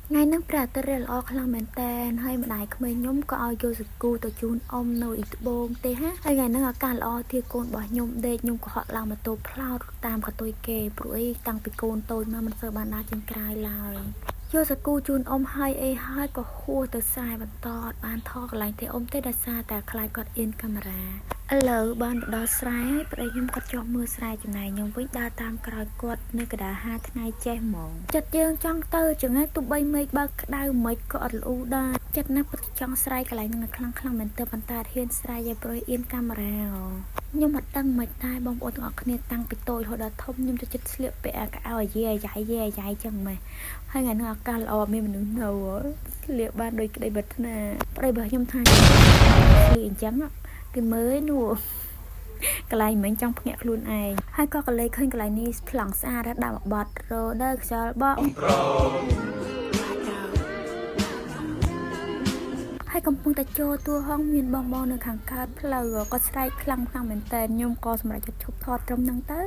ngày nắng pra tơ rel o khlang men ten hay mà đại khmer nhom có ao vô sực cu tổ chun om nồi ít bông tê ha hay ngày nắngการo thì côn bỏ nhom đê nhom của họ làm mà tô plau tam cả tôi kê bụi tăng bị côn tôi mà mình sợ bàn đá trên cài lại vô sực cu chun om hay e hay có khua từ sai bàn to bàn thọ lại thì om tê đa xaแต่คลายกอดอินcamera ឥឡូវបានបដោះស្រាយហើយប្តីខ្ញុំគាត់ចុះមើលស្រែចំណាយខ្ញុំវិញដើរតាមក្រោយគាត់នៅកណ្ដាល5ថ្ងៃចេះហ្មងចិត្តយើងចង់ទៅចឹងហើយទោះបីមេឃបើកក្ដៅមិនក៏អត់លូដែរចិត្តណាស់ពិតចង់ស្រែកន្លែងនឹងខ្លាំងមែនទែនប៉ុន្តែហ៊ានស្រែកឲ្យប្រួយអៀនកាមេរ៉ាខ្ញុំអត់ដឹងមិនដែរបងប្អូនទាំងអស់គ្នាតាំងពីតូចរហូតដល់ធំខ្ញុំទៅចិត្តស្លៀកពាក់កៅអៅយាយចឹងម៉េះហើយថ្ងៃនោះអាកាសល្អមានមនុស្សនៅស្លៀកបានដូចក្តីប្រាថ្នាប្តីរបស់ខ្ញុំថាស្លៀកអញ្ចឹងគេមើលនោះកន្លែងមិញចង់ភ្ញាក់ខ្លួនឯងហើយក៏កលេចឃើញកន្លែងនេះប្លង់ស្អាតដាក់មកបត់រដើខ្យល់បក់ហើយកំពុងតែចូលតួហងមានបងនៅខាងកើតផ្លូវក៏ស្រែកខ្លាំងមែនតើខ្ញុំក៏សម្រេចចិត្តឈប់ថតត្រឹមហ្នឹងទៅ